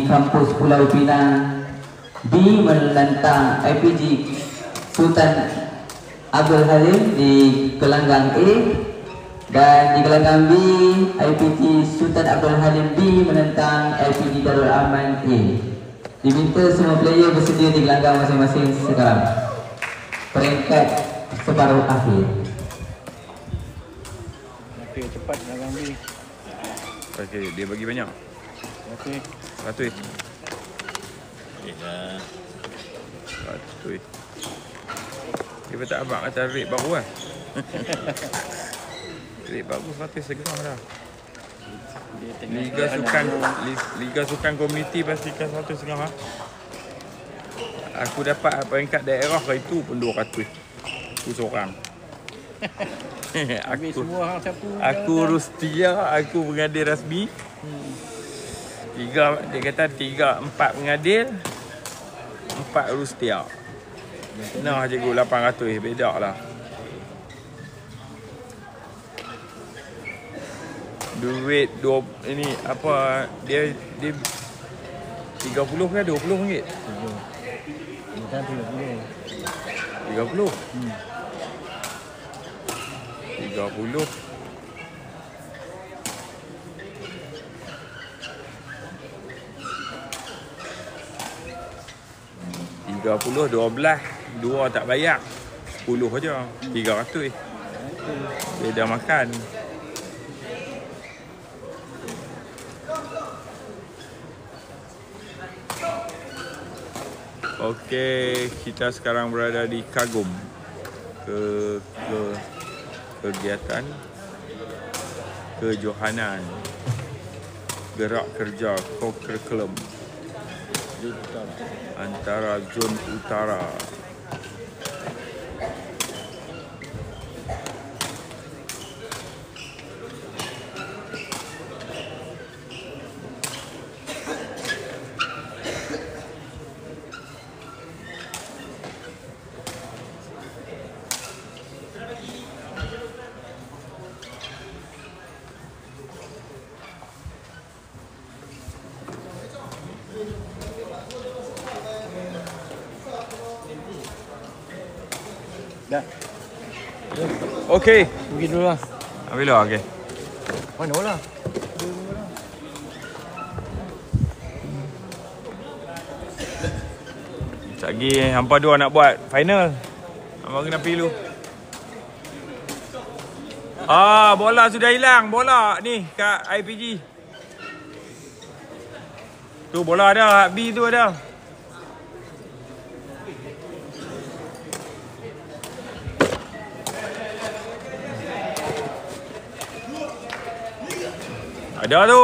kampus Pulau Pinang. B menentang IPG Sultan Abdul Halim di gelanggang A. Dan di gelanggang B, IPG Sultan Abdul Halim B menentang IPG Darul Aman A. Diminta semua player bersedia di gelanggang masing-masing sekarang. Peringkat separuh akhir. Okey, cepat gelanggang B. Okey, dia bagi banyak. Okey. 100. Dah. 100. Dia tak abang kata rate baru lah. Rate baru 100 segram dah. Liga Sukan Komuniti pastikan 100 segram lah. Aku dapat peringkat daerah itu pun 200. Aku seorang. Aku Rustia, aku pengadil rasmi. Dia kata 3-4 pengadil, 4 Rustia. Nah, cikgu 800, beda lah. Duit ini apa dia 30 ke 20 ringgit? 30. 30. 30. 30, 12, 2 tak bayar. 10 aja. 300. Beda makan. Okey, kita sekarang berada di Kagum. Kegiatan kejohanan gerak kerja co-curriculum antara Zon Utara. Dah. Okey. Pergi dulu lah. Ambil lah, okey. Mana bola? Sekejap lagi hampa dua nak buat final. Hampa kena pergi dulu. Bola sudah hilang. Bola ni kat IPG. Tu bola ada, B tu ada. Ada tu.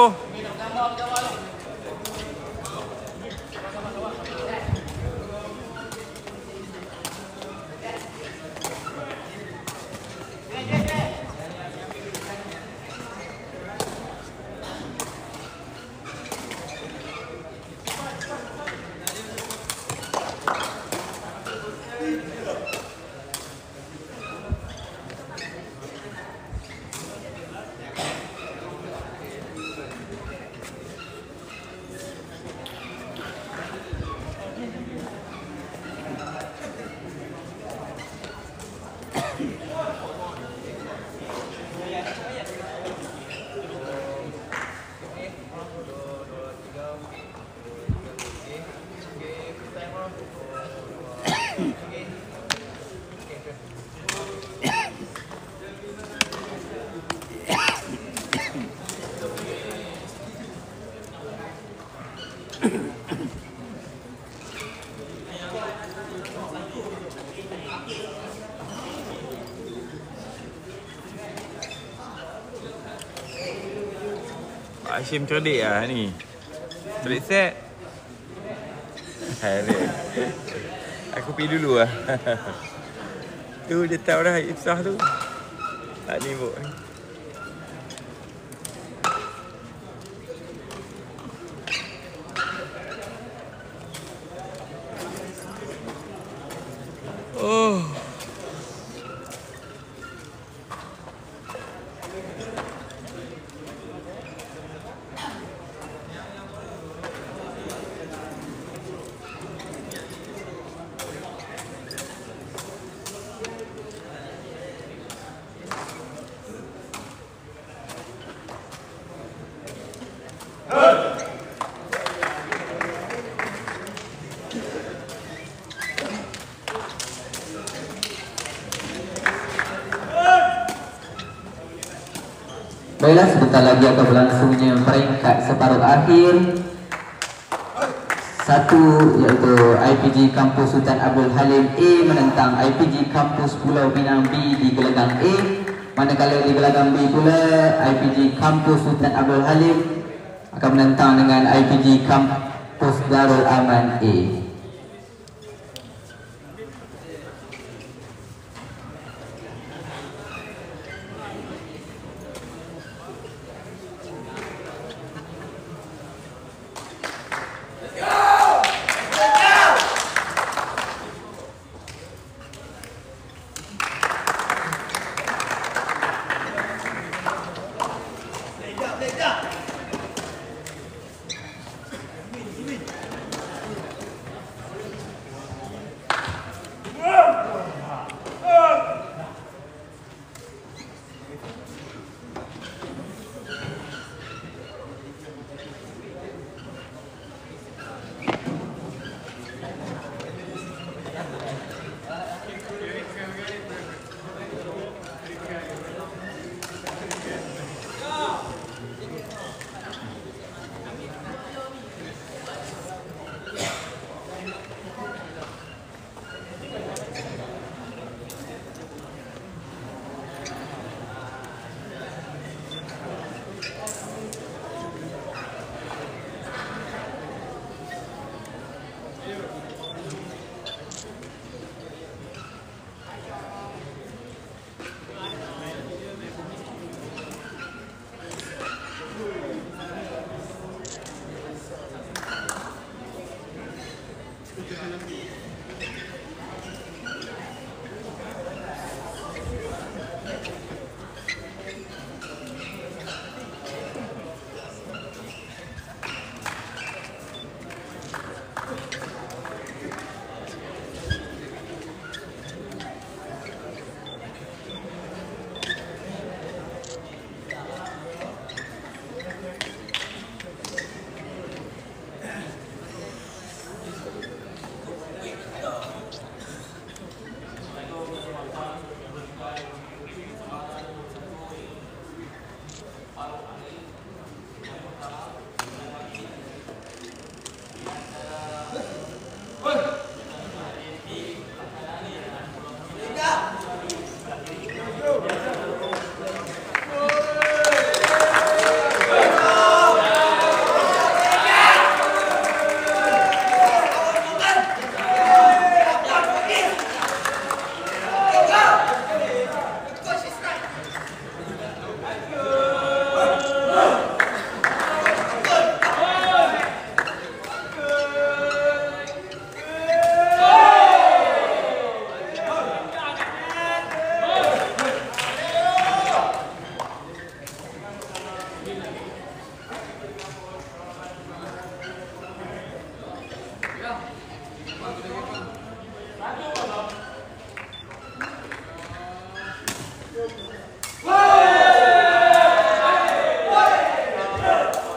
Pak Hashim cerdik lah ni. Cerdik set. Aku pergi dulu lah. Tu dia tahu dah Ifsah tu. Tak ni buk ni. Oh. Baiklah, sebentar lagi akan berlangsungnya peringkat separuh akhir. Satu iaitu IPG Kampus Sultan Abdul Halim A menentang IPG Kampus Pulau Pinang B di gelanggang A. Manakala di gelanggang B pula IPG Kampus Sultan Abdul Halim akan menentang dengan IPG Kampus Darul Aman A.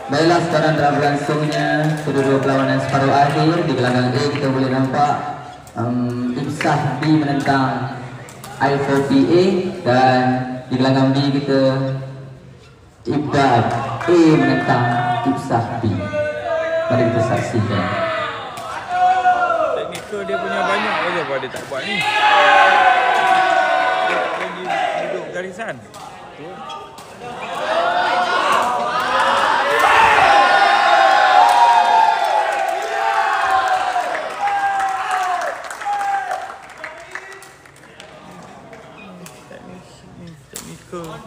Baiklah, sekarang dalam berlangsungnya kedua-dua perlawanan separuh akhir. Di gelanggang A kita boleh nampak Ibsah B menentang I4PA, dan di gelanggang B kita Ibdad A menentang Ibsah B. Mari kita saksikan. Teknikal dia punya banyak aja apa dia tak buat ni. Dia tak lagi duduk garisan. Betul.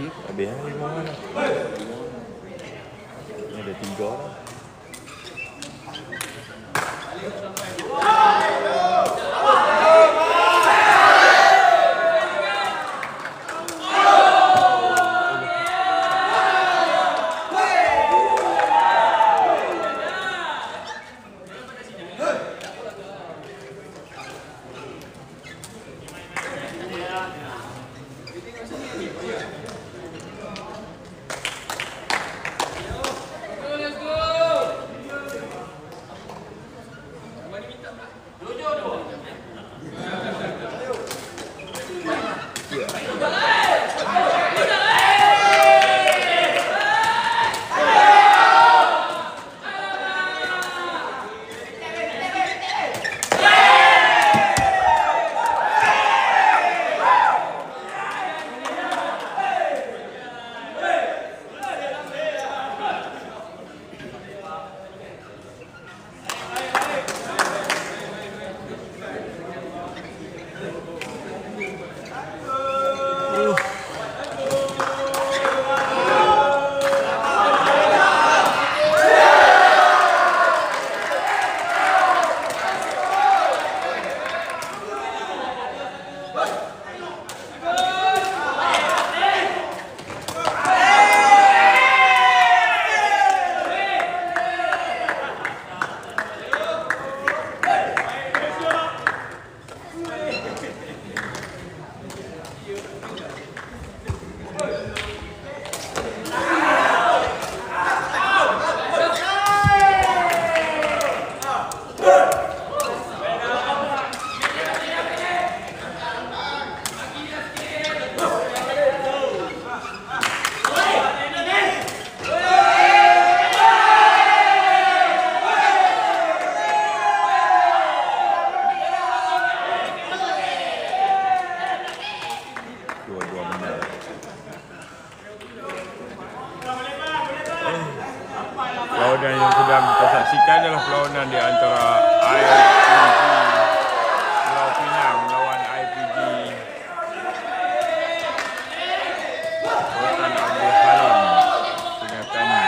Habis lah 5 orang lah. Ni ada 3 lah. Perlawanan yang sedang kita saksikan adalah perlawanan di antara IPG Pulau Pinang melawan IPG Sultan Abdul Halim Singapura.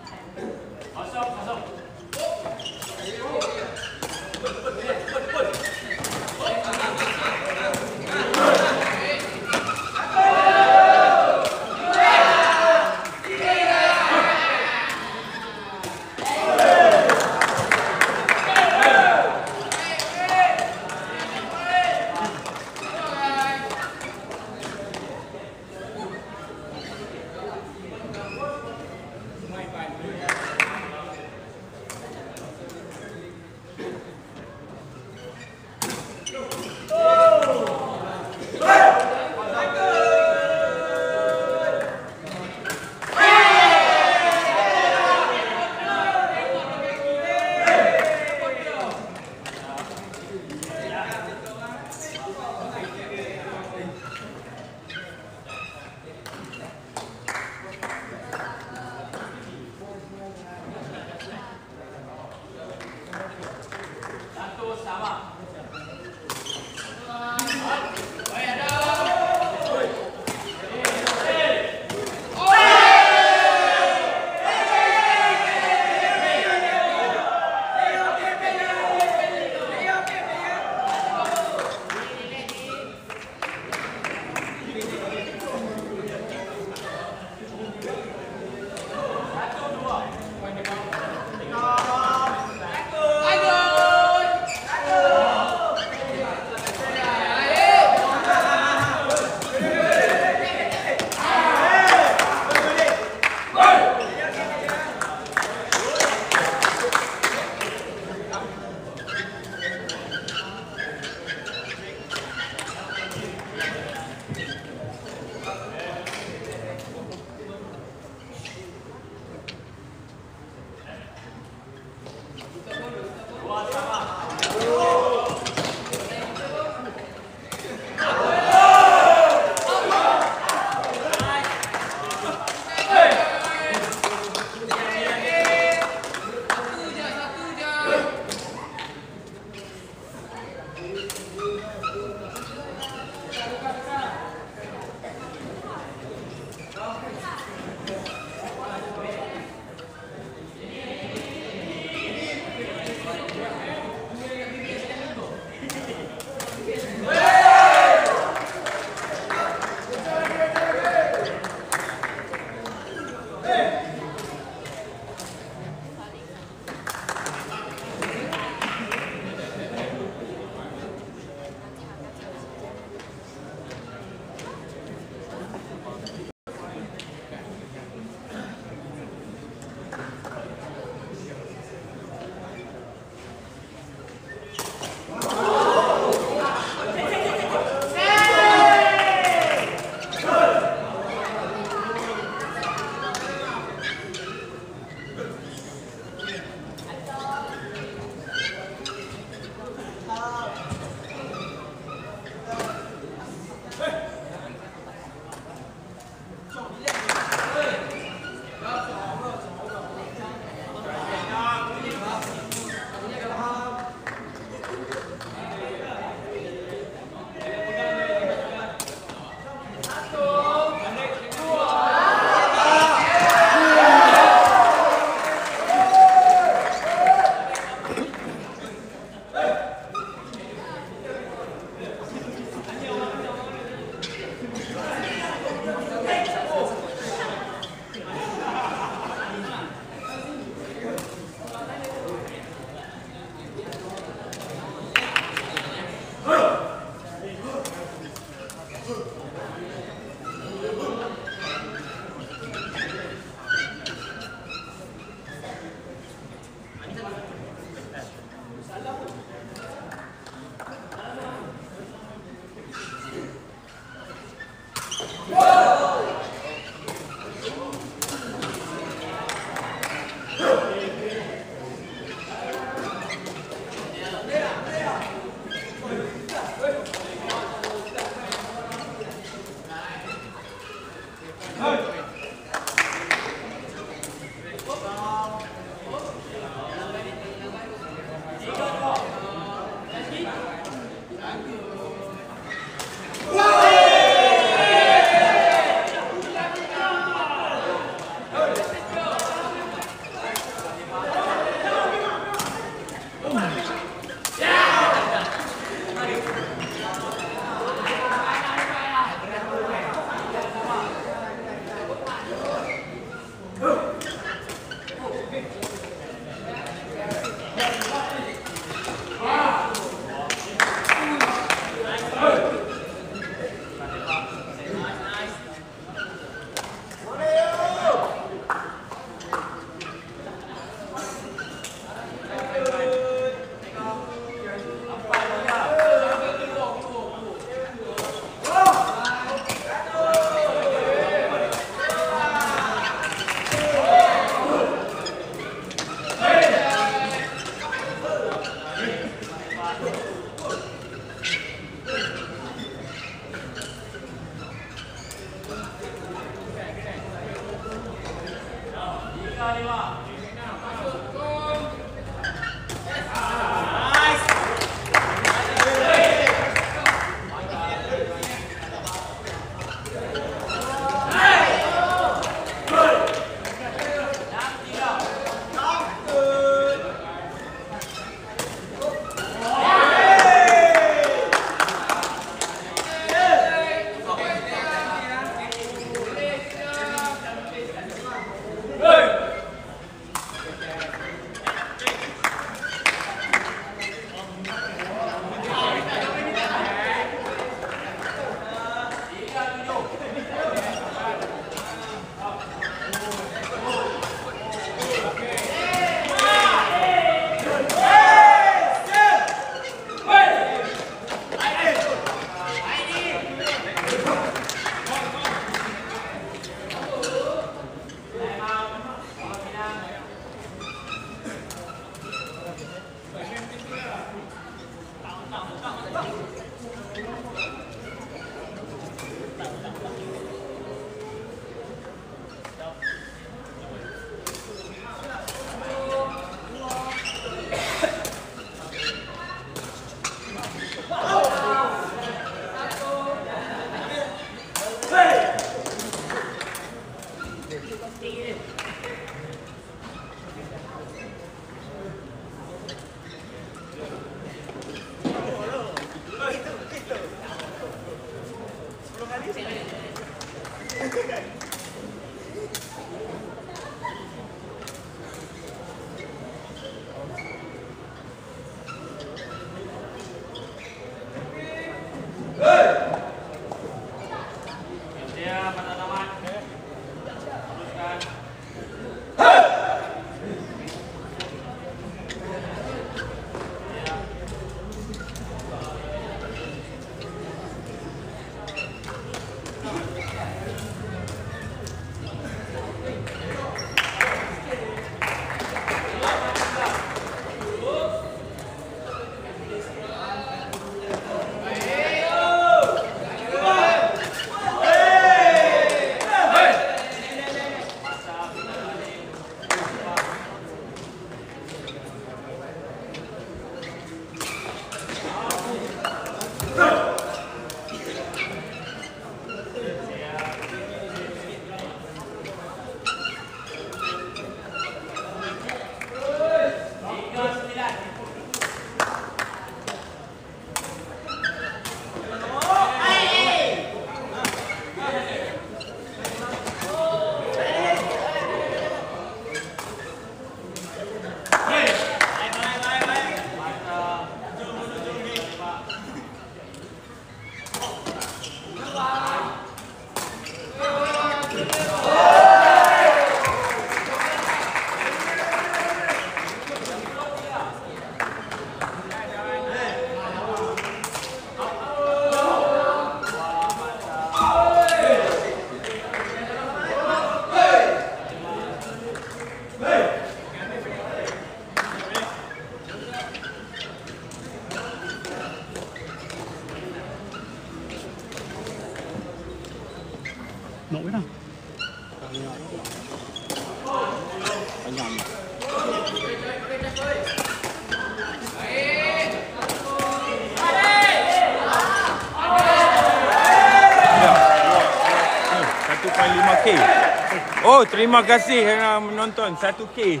Oh, terima kasih yang menonton 1K.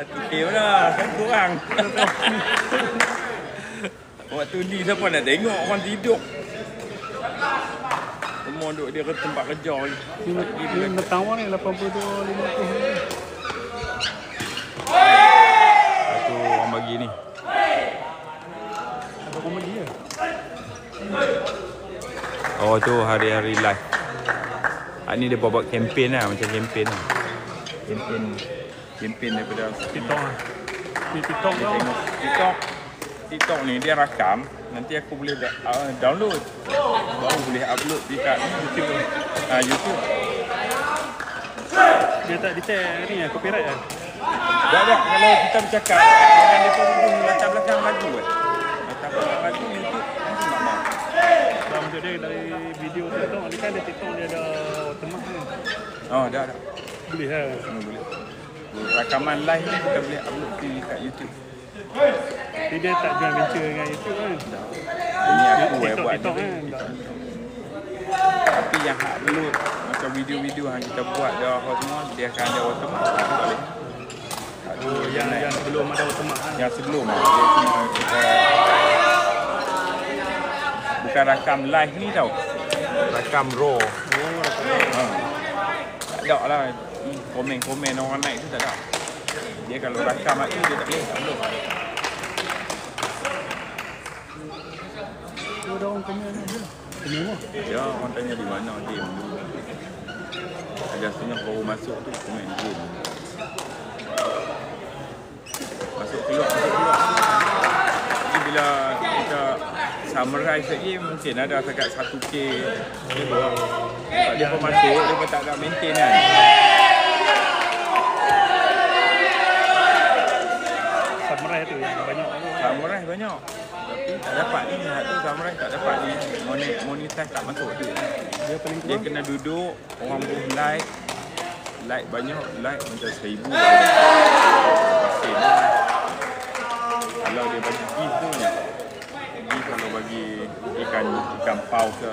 1K lah, satu orang. Waktu ni siapa nak tengok orang tidur. Semua duduk dia ke tempat kerja ni. Ni bertawar ni 82.50 ni. Satu orang bagi ni. Ada orang bagi ke? Oh tu hari-hari live. Ni dia buat kempen lah, macam kempen lah. Kempen daripada TikTok lah. Ni TikTok dia tau. tengok TikTok ni dia rakam, nanti aku boleh download. Baru boleh upload dekat YouTube. YouTube. Dia tak detect ni copyright kan? Tak, kalau kita bercakap dengan dia pun latar belakang lagu kan. Latar belakang lagu YouTube mesti tak mau. Dalam dia dari video TikTok ni kan ada TikTok dia ada watermark kan. Oh, dah. Boleh lah. Boleh. Rakaman live ni kita boleh upload dekat YouTube. Tapi dia tak joint venture dengan YouTube kan. Ini aku buat TikTok ni. kan. Tapi yang upload macam video-video yang kita buat dah semua dia akan ada watermark. Tak boleh. Oh, yang sebelum ada watermark kan. Yang sebelum dia cuma kita bukan rakam live ni tau. Rakam raw. Oh, rakam. Tak ada lah. Komen-komen orang naik tu tak ada. Dia kalau rakam lagi dia tak boleh upload. Oh, ada orang komen ni. Semua. Ya, orang tanya di mana game dulu. Ada setengah baru masuk tu komen game. Masuk keluar. Jadi bila kita summarize lagi mungkin ada dekat 1K gitu. Sebab dia pun masuk, dia pun tak ada maintain kan. Samurai tu yang banyak. Samurai banyak. Tapi tak dapat ni. Satu samurai tak dapat ni. Monetize tak masuk tu. Dia paling Dia kurang. kena duduk, orang pun like. Like banyak, like macam 1000. Kalau dia bagi gift tu, gift kalau bagi ikan pau ke.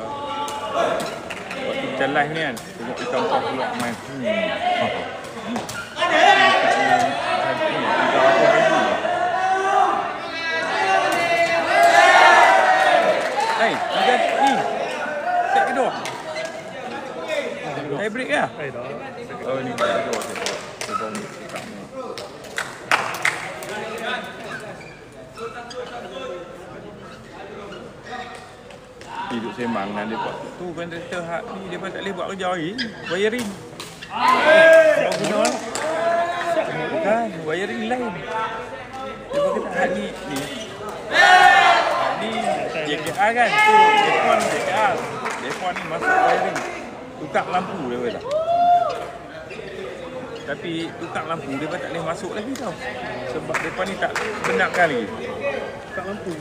Waktu kita live ni kan, tengok ikan pau keluar main. Hey, ni. Set kedua. Saya break lah. Dah. Oh, ni set kedua. Sebelum cakap ni. Hidup sembang dengan dia buat tu kontraktor hak ni dia pun tak boleh buat kerja lagi. Wiring. Tak guna. Bukan, wiring lain. Dia pun kata hak ni. Hak ni JKR kan. Tu telefon JKR. Telefon ni masuk wiring. Tukar lampu dia kata. Tapi tukar lampu dia pun tak boleh masuk lagi tau. Sebab depan ni tak benarkan lagi. Kat lampu.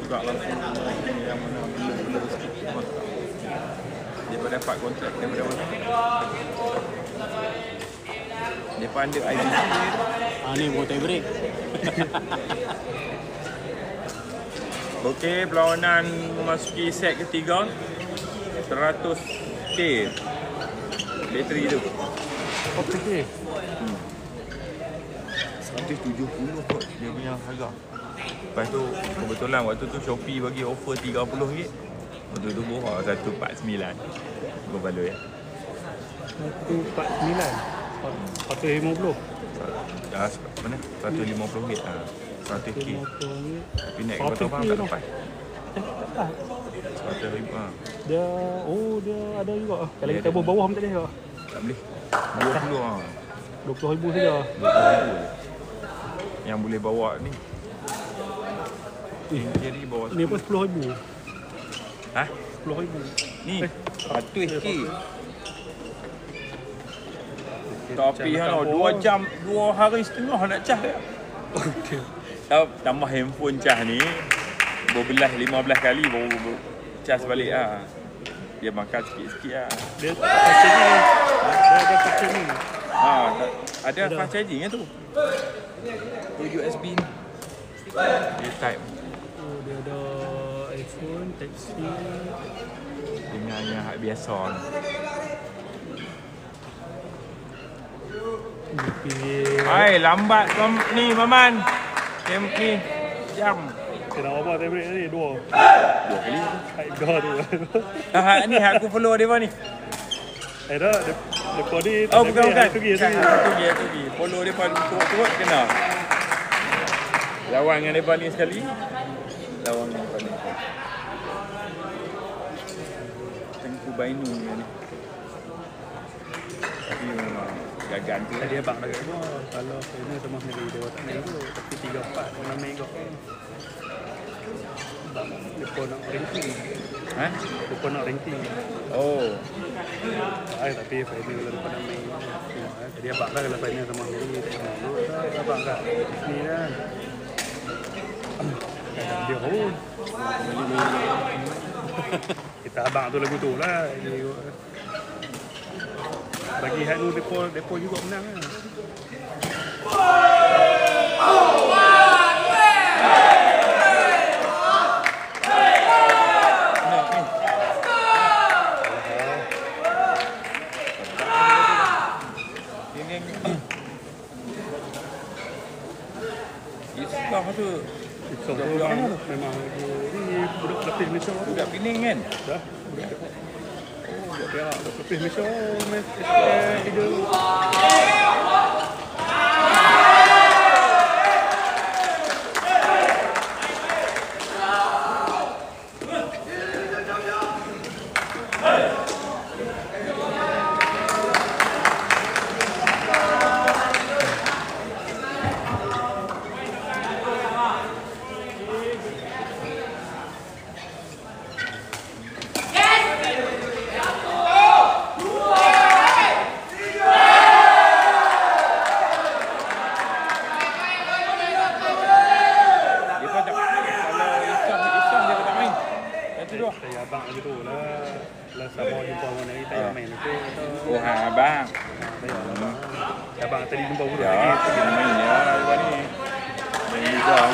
Tukar lampu yang mana bila sikit semua tak. Dia pun dapat kontrak daripada mana? Dia pun ada IBC. Ni buat tie break. Okey, perlawanan memasuki set ketiga. 100K. Bateri tu. Okey. 170 kot dia punya harga. Lepas tu kebetulan waktu tu Shopee bagi offer RM30. Waktu tu murah 149. Berbaloi ya. 149. 150. Mana? RM150. 100K. Tapi naik ke Kota Pahang tak lepas. Tak. 100,000. Dia dia ada juga. Kalau Dia kita ada. bawah tak boleh juga. Tak boleh. 20 ah. 20,000 saja. 20,000 yang boleh bawa ni. Jadi bawa Ni pun 10,000. Ha? 10,000. Ni 100K. Tapi hang 2 jam, 2 hari setengah nak cas dia. Okey. Tambah handphone cas ni berbelas 15 kali baru cas balik ah. Dia makan sikit-sikit ah. Dia charging ni. Dia ada charging ni. Ada fast charging tu. Tu USB ni. Dia type. Oh, dia ada iPhone, Type-C. dengan yang hak biasa ni. Hai, lambat ni Maman. Ni jam. Kena apa time break tadi? Dua kali. Hai dah tu. Ni aku follow dia ni. Dah depa ni. Oh bukan. Tu gi. Follow dia pada turut kena. Lawan dengan depa ni sekali. Lawan dengan depa ni. Tengku Bainu ni. Tapi memang gagal tu. Dia abang dah kata kalau ini sama negeri dia tak naik tu. Tapi 3-4 kena naik kau. Depa nak ranking. Depa nak ranking. Oh. Tapi final kalau depa nak main. Jadi abang dah kalau final sama negeri tak mahu. Abang dah. Ni dah. Dia pun. Kita abang tu lagu tu lah. Bagi hak tu depo juga menang kan. Islam tu memang ni budak lepis Malaysia. Budak Pening kan? Dah. Budak Perak, lepis Malaysia. Tiga. Abang gitu lah sama jumpa orang ni tak main itu. Oh abang. Abang tadi jumpa budak lagi main ya hari ni. Main juga.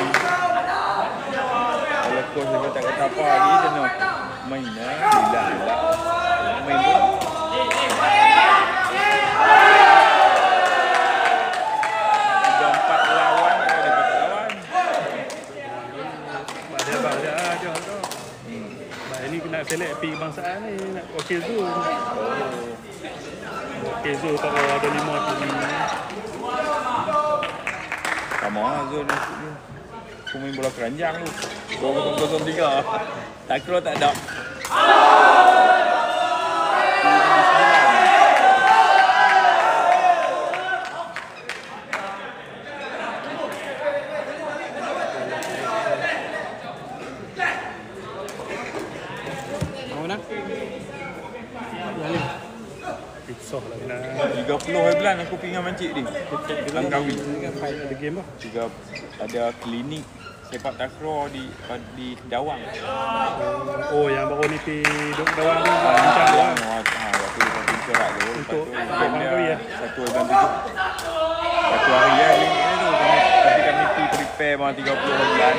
Kalau coach dia tak kata apa lagi kena main lah. Bila main tu. Empat lawan ada dapat lawan. Ada abang dia. Ini nak select pergi kebangsaan ni, nak wakil Zul. Wakil Zul tak ada 5 tu. Sama lah Zul masuk ni. Aku main bola keranjang tu. 2003. Tak kira tak ada. Pisah lah kena 30 bulan aku pergi dengan Mancik ni. Langkawi. Ada game lah. Juga ada klinik sepak takraw di Dawang. Oh yang baru ni pergi duduk Dawang tu macam tu lah. Waktu dia pergi cerak tu. Untuk Langkawi lah. 1 bulan 7. 1 hari lah klinik ni tu. Tapi kami pergi prepare mah 30 bulan.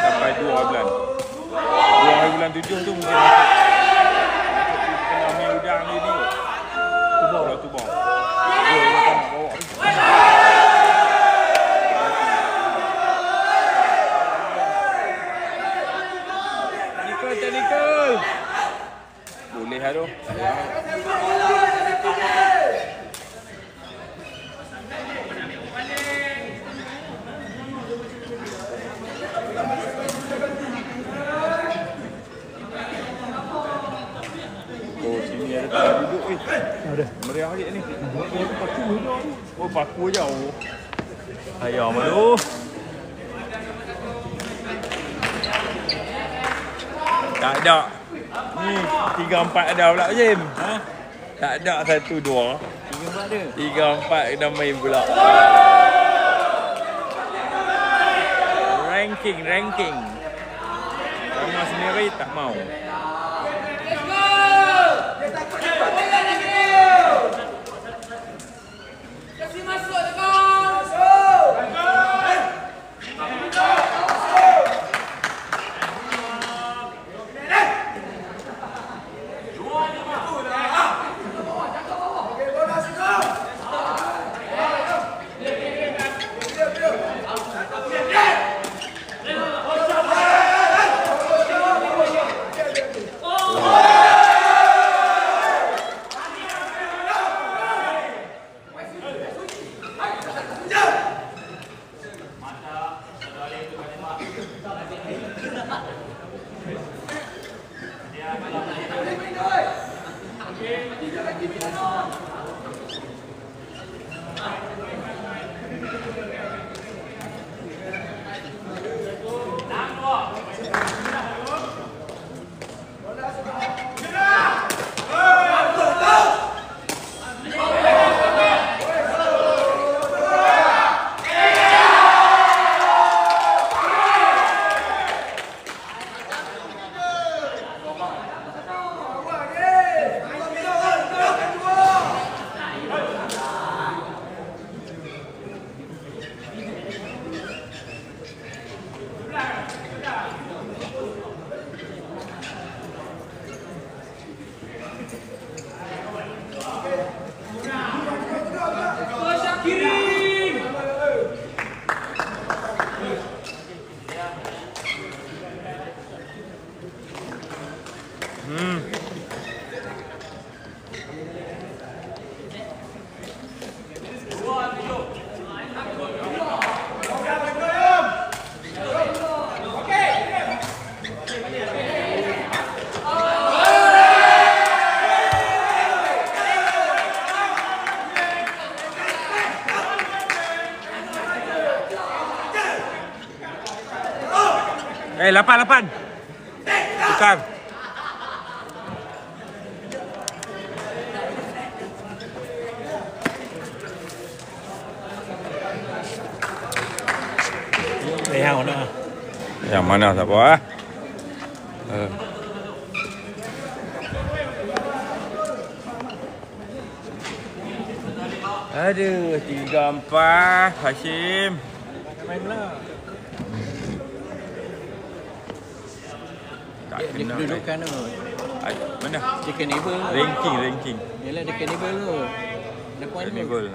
Sampai 2 bulan. 2 hari bulan 7 tu mungkin masuk. Kena ambil udang ni ni. Tubang. Dia tak nak bawa. Nicole. Boleh lah tu. Oh, sini ada tempat duduk ni. Ada. Meriah sikit ni. Paku je. Oh, paku je. Ayam tu. Tak ada. Ni 3-4 ada pula Jim. Ha? Tak ada 1-2. 3-4 ada. 3-4 kena main pula. Ranking. Sama sendiri tak mau. 8. Tukar. Yang mana? Yang mana tak apa ah? Aduh, 3-4 Hashim. Main pula. Tak Dia kena. kedudukan tu. Mana? Dia cannibal. Ranking. Yalah dia cannibal tu. Ada point tu. Cannibal.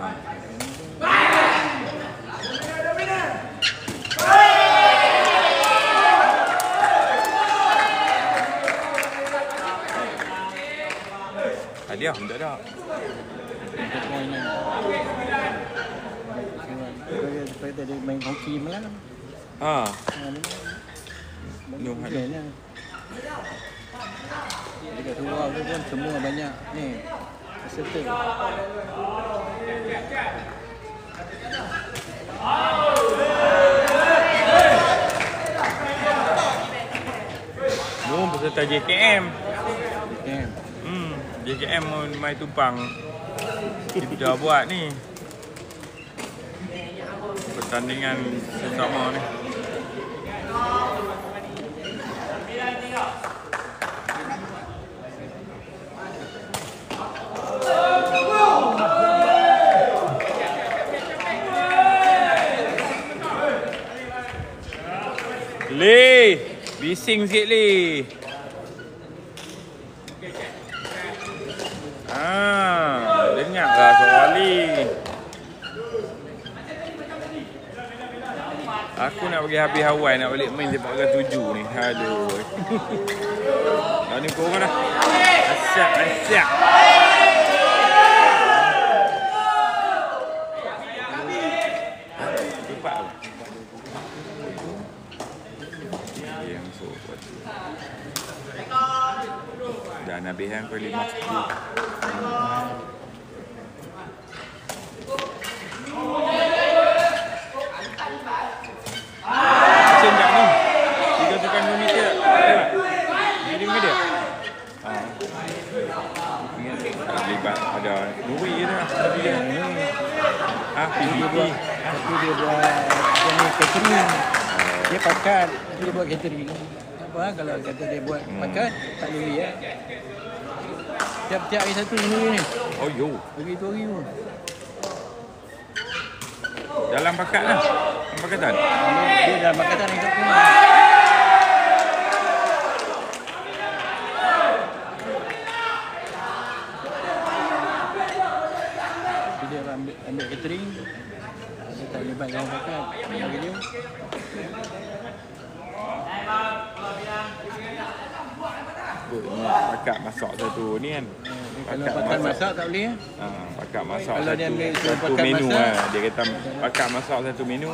Hadiah tak ada. Ada point lah. Supaya dia main hoki malam. Ha. Dia lah. Dekat surau tu pun semua banyak ni peserta. Mu peserta JKM. Kan? JKM mai tumpang. Kita buat ni. Pertandingan sesama ni. Lee, bising sikit Lee. Dengarlah suara Lee. Aku nak pergi habis Hawaii, nak balik main sepak bola 7 ni. Aduh. Dah ni korang dah. Asyik. Cepat tu. Yang sobat. Dah Nabi Han kali 50. Macam tak ni? Tiga tukang unit dia. Dia dengar dia? Libat ada duit je dah. PBT. Tapi dia buat jenis catering. Dia pakat. Dia buat catering. Apa kalau kata dia buat pakat, tak boleh ya. Tiap-tiap hari satu sendiri ni. Oh yo. Bagi tu hari pun. Dalam pakat lah. Dalam pakatan. Dia dalam pakatan ni tak punya. Dia ambil catering. Dia tak libat dalam pakat. Bagi dia. Pakat masak satu ni kan. Kalau pakat masak tak boleh ya. Pakat masak Kalau dia ambil satu pakat menu masak, lah. Dia kata pakat masak satu menu.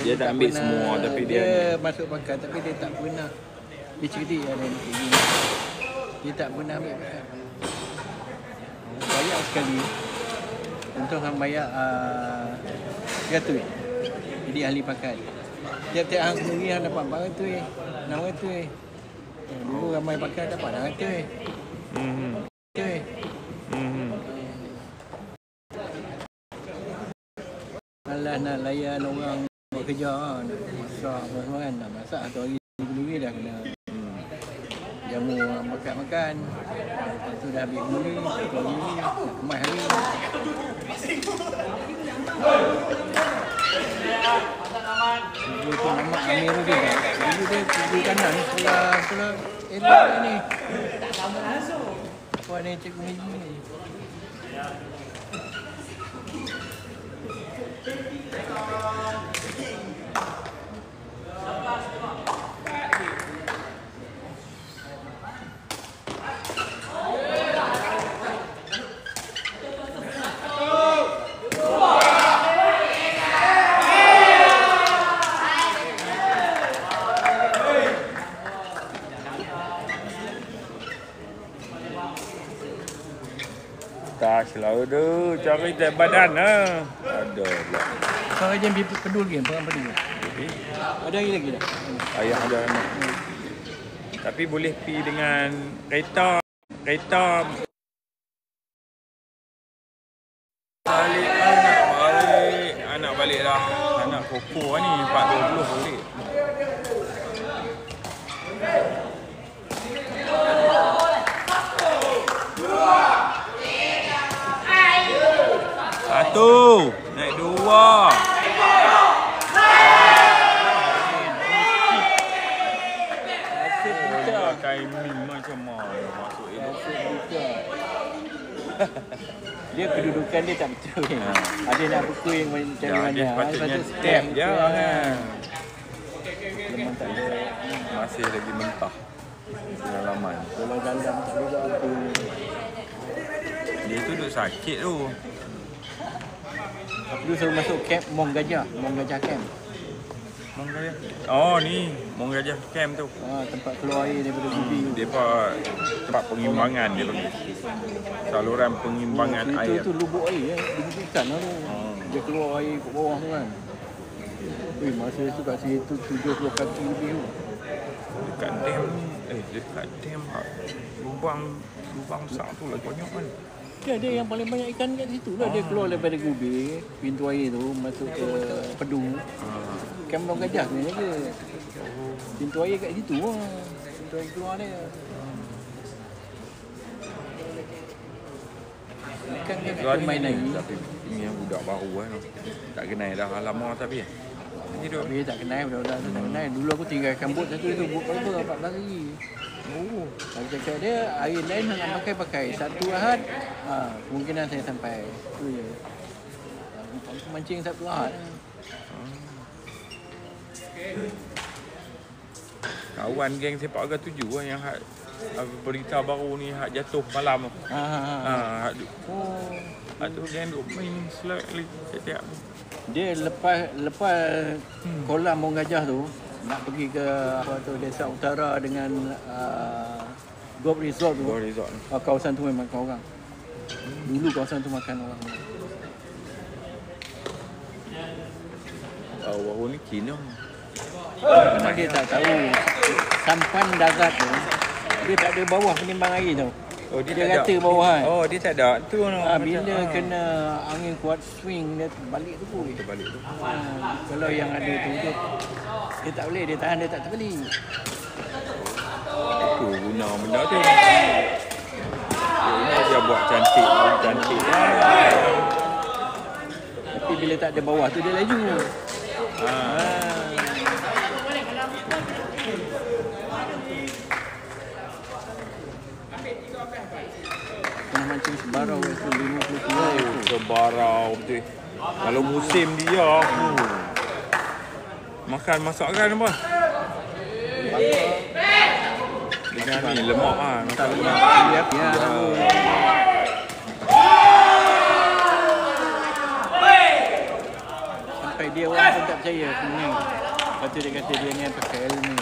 Dia tak ambil semua tapi dia masuk pakat tapi dia tak pernah. Dia cerita ada ni. Dia tak pernah ambil pakat. Bayar sekali. Untuk hang bayar 100. Jadi ahli pakat. Tiap-tiap hang sendiri hang dapat 400, 600. Dulu ramai pakat dapat 600. Malas nak layan orang buat kerja nak masak semua kan. Nak masak satu hari sendiri dah kena jamu orang pakat makan. Lepas tu dah habis muli satu hari ni nak kemas hari. Dulu tu nama Amir tu kan. Dulu dia pergi kanan setelah elok ni. Apa ni cikgu ni? tak selalu tu cari tak badan lah. Ada pula. Pengajian pedul lagi, pengajian pedul. Ada lagi dah. Ayah ada anak. Tapi boleh pi dengan kereta anak balik dah. Anak koko ni 4.20 balik. Satu, naik 2. Timing macam mana masuk elok. Dia kedudukan dia tak betul ni. Ada nak pukul yang macam mana. Dia sepatutnya step je kan. Memang tak ada. Masih lagi mentah pengalaman. Kalau dalam tak ada apa. Dia tu duduk sakit tu. Aku dulu selalu masuk camp Mong Gajah camp. Mong Gajah. Oh ni, Mong Gajah camp tu. Tempat keluar air daripada Gubi. Depa tempat pengimbangan dia panggil. Saluran pengimbangan air. Itu lubuk air lubuk ikan tu. Dia keluar air kat bawah tu kan. Masa tu kat situ 70 kaki lebih tu. Dekat dam ni, dekat dam lubang besar tu lah banyak kan. Dia ada yang paling banyak ikan kat situ lah. Dia keluar daripada Gubi, pintu air tu masuk ke Pedung. Kamp Long Gajah ni je. Pintu air kat situ lah. Pintu air keluar dia. Ikan dia kat main lagi. Tapi ini yang budak baru kan. Tak kenal dah lama tapi hidup. Tapi tak kenal budak-budak tu tak kenal. Dulu aku tinggalkan bot satu tu, bot berapa 14 hari. Aku cakap dia air lain nak pakai Sabtu Ahad. Kemungkinan saya sampai. Tu je. Aku mancing Sabtu Ahad. Kawan geng sepak agak 7 lah yang berita baru ni hak jatuh malam. Hak tu geng duk main slightly setiap. Dia lepas kolam Mong Gajah tu nak pergi ke apa tu Desa Utara dengan Golf Resort tu. Kawasan tu memang makan orang. Dulu kawasan tu makan orang. Baru ni kina. Dia tak tahu sampan darat tu dia tak ada bawah penimbang air tau. Dia rata bawah kan. Dia tak ada. Tu bila kena angin kuat swing dia balik tu pun. Terbalik tu. Kalau yang ada tu dia tak boleh, dia tahan, dia tak terbalik. Itu guna benda tu. Dia buat cantik Tapi bila tak ada bawah tu dia laju. Kena mancing sebarau itu 50 kilo. Sebarau betul. Kalau musim dia makan masakan apa? Dengan ni lemak Tak lemak. Ya. Sampai dia orang pun tak percaya kuning. Lepas tu dia kata dia ni pakai ilmu.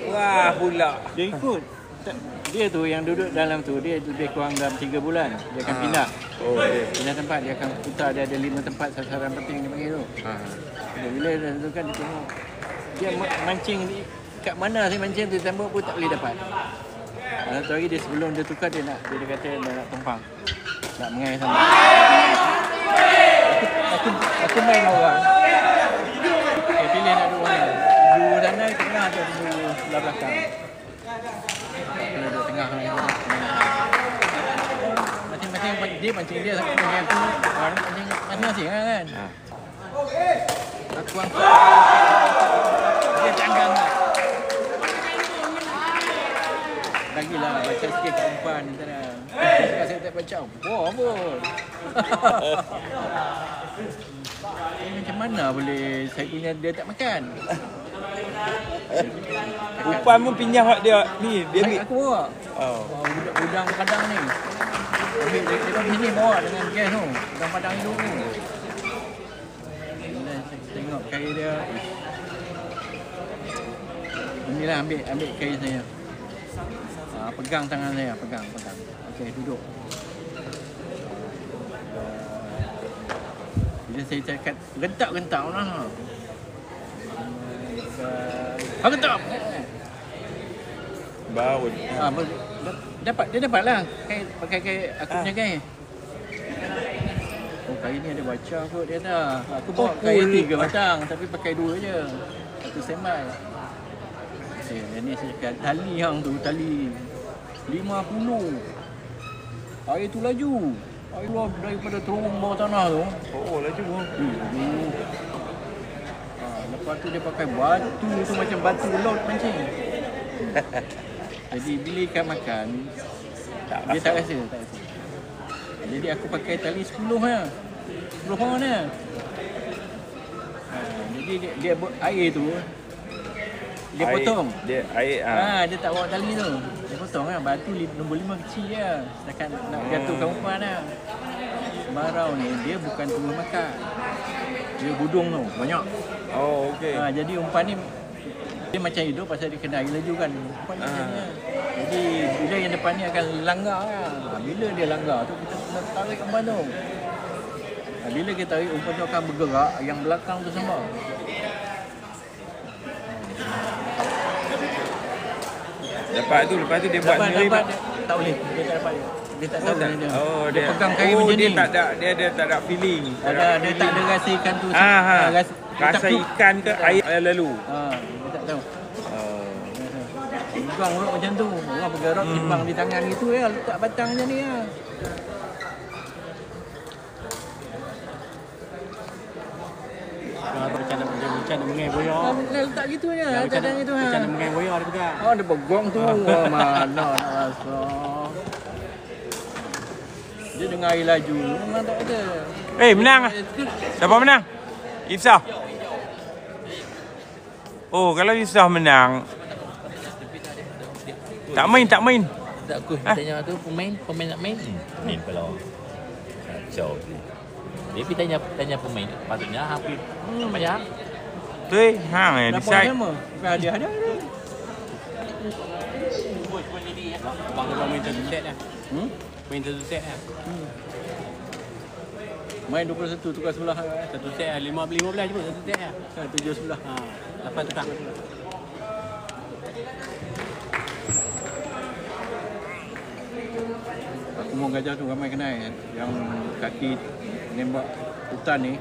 Wah pula. Dia ikut. Dia tu yang duduk dalam tu, dia lebih kurang dalam 3 bulan. Dia akan pindah. Pindah tempat, dia akan putar. Dia ada 5 tempat sasaran penting dia panggil tu. Bila dah tu kan dia tengok. Dia mancing kat mana saya mancing tu tembok pun tak boleh dapat. Satu hari dia sebelum dia tukar dia kata dia nak tumpang. Nak mengai sama. Aku main orang. Pilih nak dua orang. Dua sana tengah atau dua sebelah belakang. Kalau dua tengah ni. Masing-masing dia mancing dia sama dengan aku. Mancing masing-masing kan. Aku angkat. Dia canggang lah. Lagilah baca sikit kat umpan ni sana. Saya tak baca. Wah pun. Macam mana boleh saya punya dia tak makan? Umpan pun pinjam hak dia ni, dia ambil. Aku bawa. Udang padang ni. Ambil dia sini bawa dengan gas tu. Udang padang tu. Tengok kain dia. Inilah ambil kain saya. Pegang tangan saya, pegang. Okey, duduk. Bila saya cakap rentak-rentak lah. Rentak. Bau. Dia dapat lah. Pakai aku punya kain. Oh, kain ni ada baca kot dia dah. Aku bawa kain 3 batang tapi pakai 2 je. Satu standby. Ni saya cakap tali hang tu, tali 50. Air tu laju. Air keluar daripada terowong bawah tanah tu. Oh, laju. Lepas tu dia pakai batu tu macam batu laut mancing. Jadi bila ikan makan, dia tak rasa. Jadi aku pakai tali 10 lah. 10 orang lah. Jadi dia air tu, dia potong. Dia air Dia tak bawa tali tu. Dia potong lah. Batu nombor 5 kecil je. Setakat nak jatuhkan umpan lah. Barau ni dia bukan tunggu makan. Dia budung tu, banyak. Oh, okey. Jadi umpan ni dia macam hidup pasal dia kena air laju kan. Umpan ni macam ni lah. Jadi bila yang depan ni akan langgar lah. Bila dia langgar tu kita kena tarik umpan tu. Bila kita tarik umpan tu akan bergerak, yang belakang tu sama. Lepas tu dia buat sendiri. Dapat tak boleh. Dia tak dapat. Dia tak tahu dia. Dia pegang kain macam ni. Dia tak ada feeling. Dia tak ada rasa ikan tu. Rasa ikan ke air lalu. Dia tak tahu. Pegang rok macam tu. Orang bergerak timbang di tangan gitu ya, letak batang macam ni lah. Macam nak mengai boya. Letak gitu je, cadang gitu. Macam nak mengai boya dia pegang. Dia pegang tu. Mana nak rasa. Dia dengar air laju, memang tak ada. Menang lah. Siapa menang? Ifsah. Oh, kalau Ifsah menang, tak main. Tak aku tanya tu pemain nak main. Main kalau. Kacau. Dia pergi tanya pemain. Patutnya hampir bayar. Tu hang decide. Dapat nama. Hadiah ada. Bang kau main satu set dah. Main satu set dah. Main 21 tukar sebelah. Satu set dah 15 je pun satu set dah. 7 sebelah. Lepas tukar. Aku mau gajah tu ramai kenal yang kaki nembak hutan ni.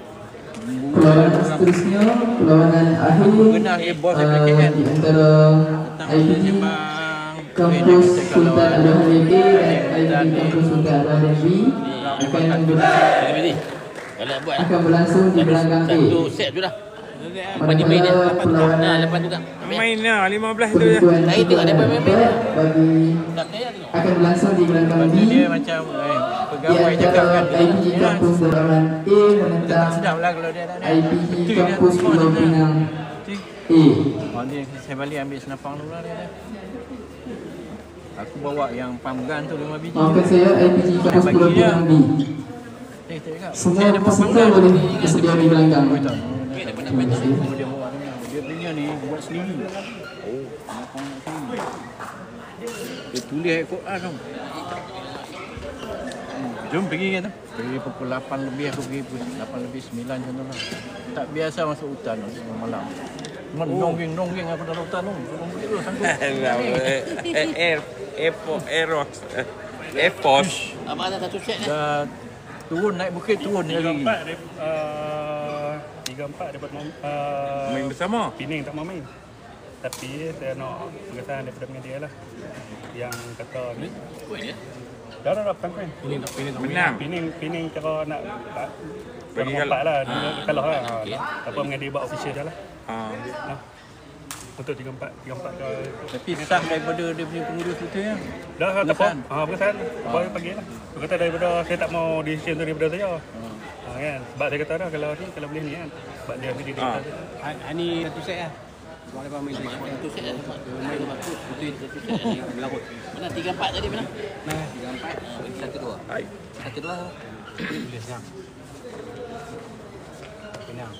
Perlawanan seterusnya, perlawanan akhir Kenal dia bos application di antara IPG Kampus Sultan Abdul Halim A dan IPG Kampus Sultan Abdul Halim B akan berlangsung di belakang A. Satu set tu dah. Manakala perlawanan Lepas tu tak. Main lah 15 tu je. penentuan Saya tengok dia main bagi Tak percaya tengok. akan berlangsung di belakang B dia macam di pegawai cakap kan. antara IPG Kampus Darman A menentang Sedap lah kalau dia ada. IPG Kampus Pulau Pinang A. Dia saya balik ambil senapang dulu lah dia. Aku bawa yang pump gun tu 5 biji. Maafkan saya, IPG Kampus Pulau Pinang B. Semua peserta boleh bersedia di belakang. Terima kasih. Dia bawa dia punya ni buat sendiri. Dia tulis ayat Quran tau. Jom pergi kan tu. Pergi pukul 8 lebih aku pergi 8 lebih 9 macam tu lah. Tak biasa masuk hutan malam. Nongging aku dalam hutan tu. Belum sanggup. Air Force. Abang ada satu set ni. Dah turun naik bukit turun ni lagi. 3-4 dapat Main bersama. Pening tak mau main. Tapi saya nak pengesahan daripada pengadia lah. Yang kata ni. Dah petang kan. Menang. Pening cara nak Bagi empat lah. Dia kalah lah. Apa pengadia buat official dah lah. Untuk 3-4 ke. Tapi sah daripada dia punya pengurus itu ya. Dah tak apa. Pengesahan. Baru pagi lah. Dia kata daripada saya tak mau decision tu daripada saya. Kan? Sebab saya kata dah kalau boleh ni kan. Sebab dia sendiri dia kata. Ini satu set lah. Sebab lepas main Satu set dah. main bagus. Betul satu set ni berlarut. Mana 3-4 tadi mana? 3-4. 1-2. 1-2. Boleh senang. Senang.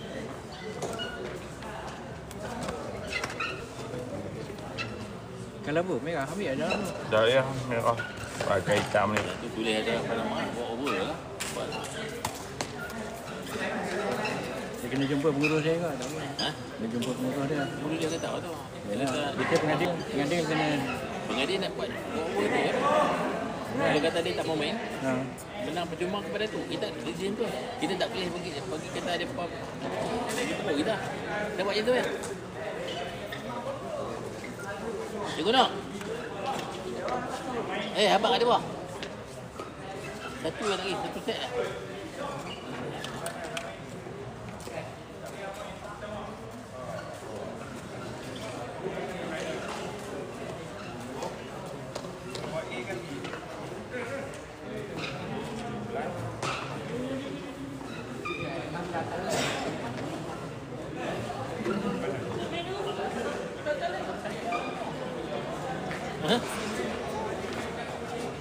Kalau apa? Merah ambil aja. Dah ya, merah. Pakai hitam ni. Tu tulis ada apa nama? Over lah. Dia kena jumpa pengurus dia ke? Tak boleh. Ha? Dia jumpa pengurus dia. Dulu dia kata tu. Yalah, dia pengadil kena. Pengadil nak buat over tu kan. Kalau kata dia tak mau main, Ha. menang percuma kepada tu. Kita decision tu. Kita tak boleh bagi kata dia apa. Kita dah buat macam tu kan. Cikgu nak. Abang ada bawah. Satu lagi, satu set dah.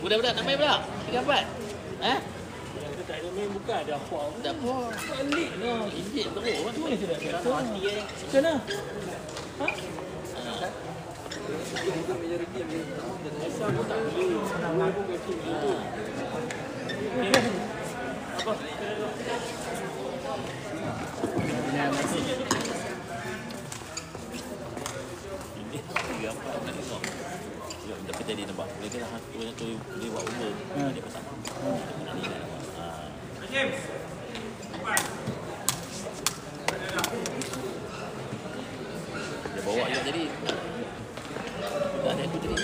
Budak-budak nak main pula? 3-4? Ha? Kita tak ada main bukan ada apa. Tak apa. Balik lah. Injek teruk kan? Tu ni sudah kata. Macam mana? Ha? Asal aku tak boleh. Aku kecil gitu. Apa? Ini 3-4 nak tengok. Tapi tadi nampak boleh kena tu dia buat over. Dia pasang. Ni dah. Dia bawa juga jadi. Tak ada aku tadi.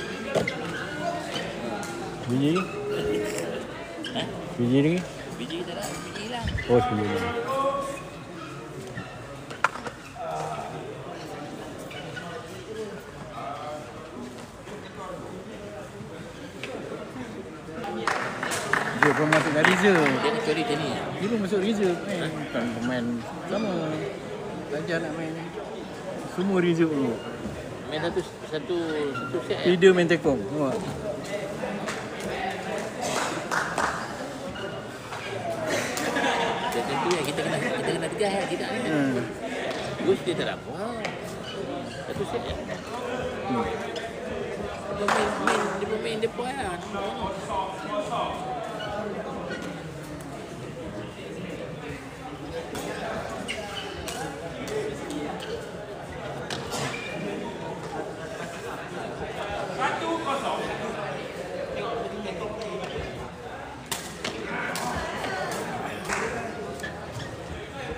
Biji? Ha? Biji lagi? Biji kita dah. Biji hilang. Oh, sebelum. Dia pun masuk kat reserve. Dia nak curi macam ni. Dia pun masuk reserve main. Bukan pemain sama. Belajar nak main. Semua reserve dulu. Main satu set. Video main tekong. Tengok. Tentu ya kita kena tegas lah kita ni. Terus dia tak apa. Satu set ya. Dia main depan lah.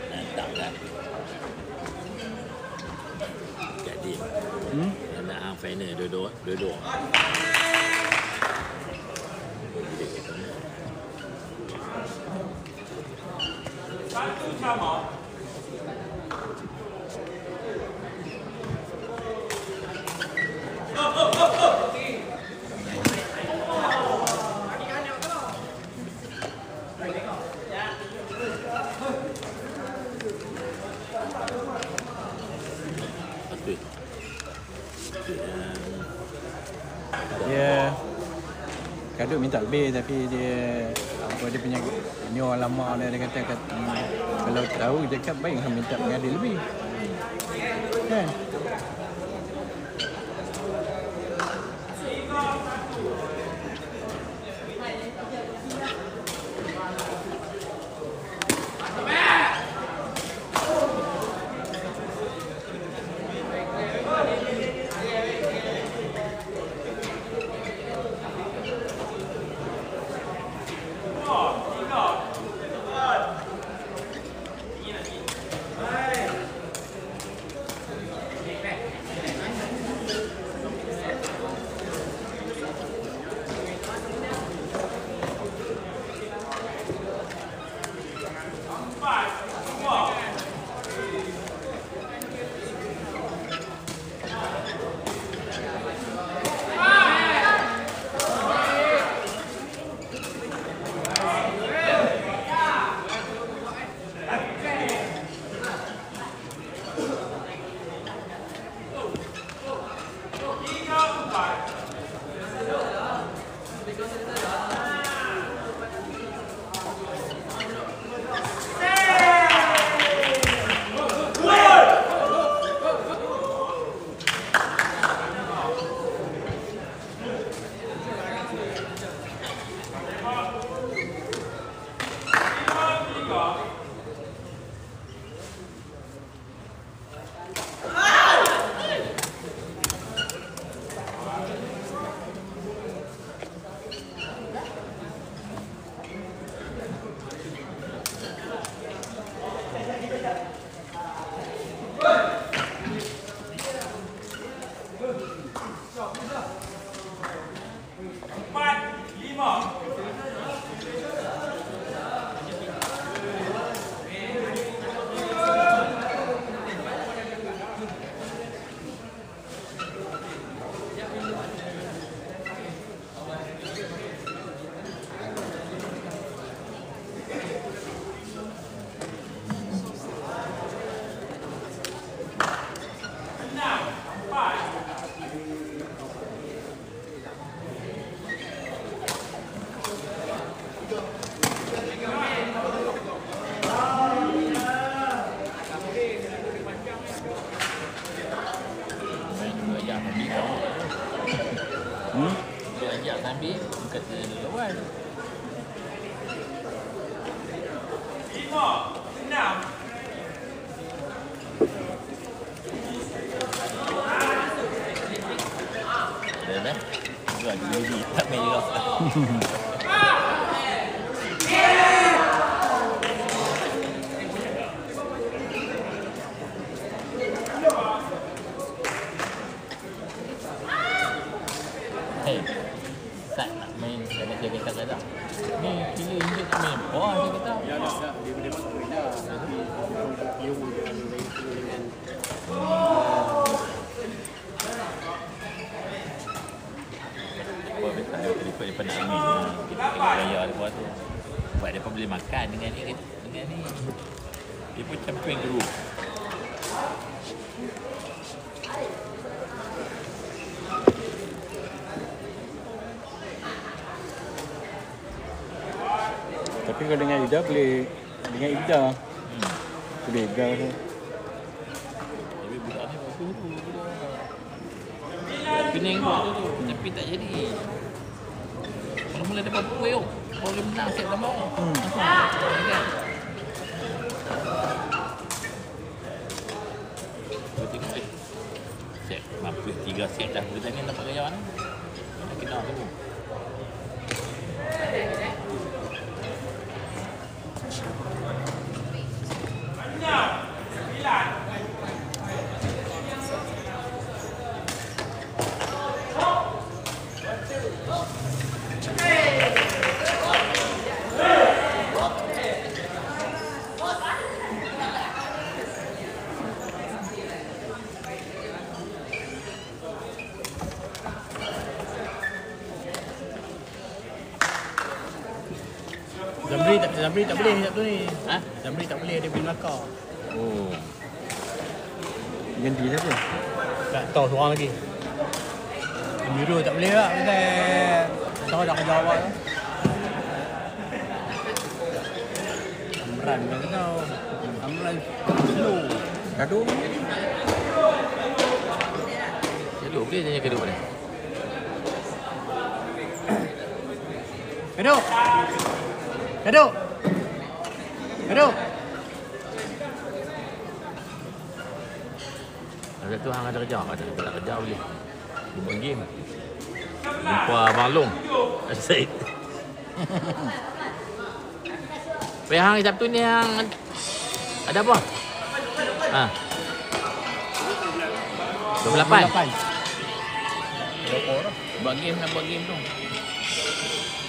Nantang kan. Gadim. Nak hang final dua-dua. Dia kadang minta lebih tapi dia punya ni orang lama dia kata kalau tahu dia cakap baik hang minta pengadil lebih. Kan? Dah. Buat diri tak main juga. Hey, tak nak main, tak nak jaga kata dah. Ni kira injek tak main. Oh, dia kata. Ya dah, dia boleh masuk main dah. Tapi dia dengan Buat betul telefon daripada Amin. Kita tengok raya lepas tu. Sebab dia pun boleh makan dengan ni. Dia pun champion group. Tapi kalau dengan Ida boleh dengan Ida. Boleh Ida tu. Tapi budak ni bagus tu. Pening buat tu. Tapi tak jadi. Mula-mula dia buat puing. Boleh menang set tambah. Kita tengok set mampu 3 set dah. Kita ni dapat gaya mana? Nak kena tu. Zamri tak boleh Sabtu ni. Ha? Zamri tak boleh, dia pergi Melaka. Oh. Ganti siapa? Tak tahu seorang lagi. Miro tak boleh lah. Kita tahu dah kerja awal tu. Amran kan tahu. Amran slow. Gaduh. Kedua boleh tanya kedua ni. Keduk. Keduk. Keduk. Ada tu hang ada kerja, ada tak kerja boleh. Buat game. Jumpa Abang Long. Asyik. Hang Sabtu ni yang ada apa? Ha. 28. Buat game nak buat game tu.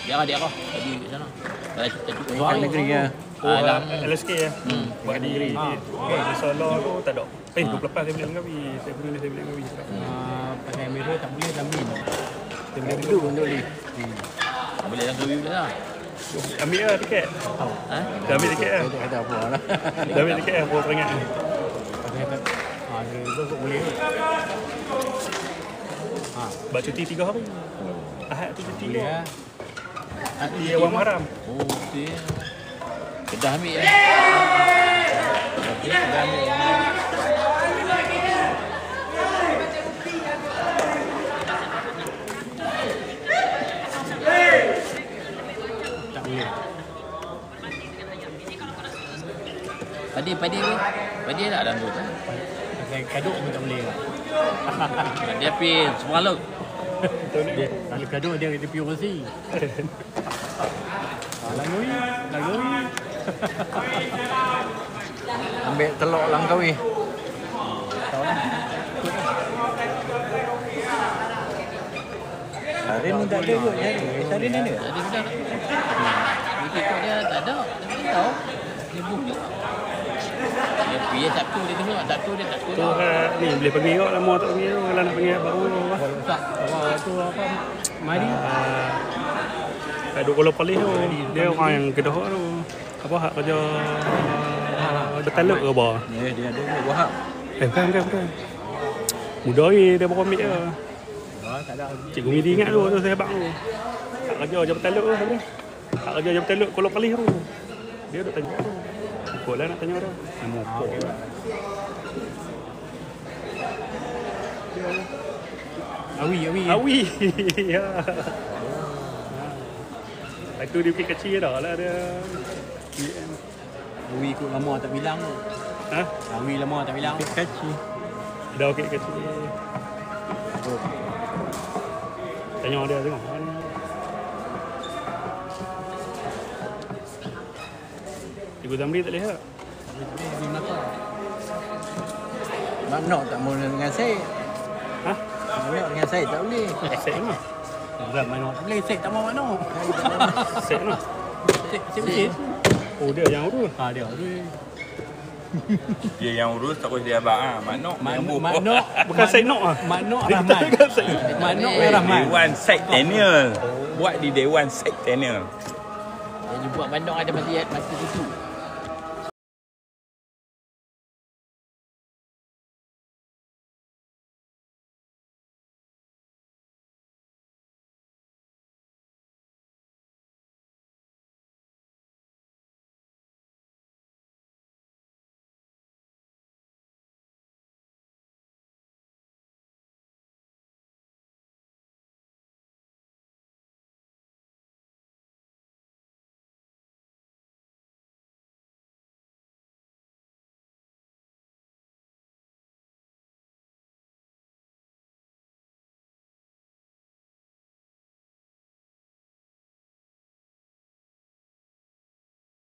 Dia kah? Tadi kat sana. Kat negeri ya. LSK ya. Buat negeri. Di Solo tu tak ada. 28 saya boleh mengawi. Saya boleh mengawi. Pakai Miro tak boleh Zamri. Dia boleh duduk untuk ni. Boleh dalam review dah. Ambil lah tiket. Ha? Dah ambil tiket lah. Dia kata apa lah. Dah ambil tiket lah. Berapa peringat. Dia tu boleh. Buat cuti 3 hari. Ahad tu cuti Boleh ke? lah. Dia Awam Haram. Oh, betul. Kedah ambil ya. Okey, kedah ambil. Tak boleh. Padi tak dalam tu. Pakai kaduk pun tak boleh. Dia pergi Seberang Laut. Dia kalau kaduk dia pergi kursi. Langgawi. Ambil telur Langkawi. Hari ni tak ada kot. Hari ni ada. Ada sudah. Ikut dia tak ada. Dia tahu. Dia book je. Dia pergi Sabtu dia tengok. Sabtu dia tak Tu tolak. ni boleh pergi kot. Lama tak pergi tu. Kalau nak pergi baru. Tak. Awak tu apa? Mari. Duk Kuala Palih tu. Dia orang yang Kedah tu. Apa hak kerja bertaluk ke apa? Ya, dia ada Wahab. Bukan. Muda ni dia baru ambil je. Tak ada. Cikgu Midi ingat tu saya abang tu. Hak kerja je bertaluk tu sebenarnya. Hak kerja je bertaluk Kuala Palih tu. Dia duk tanya tu. Ikutlah nak tanya orang. Nama apa? Awi. Ya. Lepas tu dia pergi kecil dah lah dia. PM. Awi ikut lama tak bilang tu. Ha? Awi lama tak bilang. Kecil. Dah okey kecil. Tanya dia tengok. Ibu Zamri tak lihat. Mak Nok tak mau dengan saya. Ha? Mak Nok dengan saya tak boleh. Set ni. Zat main tak boleh. Set tak mau mana. Set ni. Set mesin. Oh dia yang urus. Ha dia. Dia yang urus tak boleh dia abang ah. Mak Nok. Mak Nok Bukan Syed Nok ah. Mak Nok Rahman. Mak Nok Rahman. Dewan Sektennial. Buat di Dewan Sektennial. Dia buat Mak Nok ada masa itu.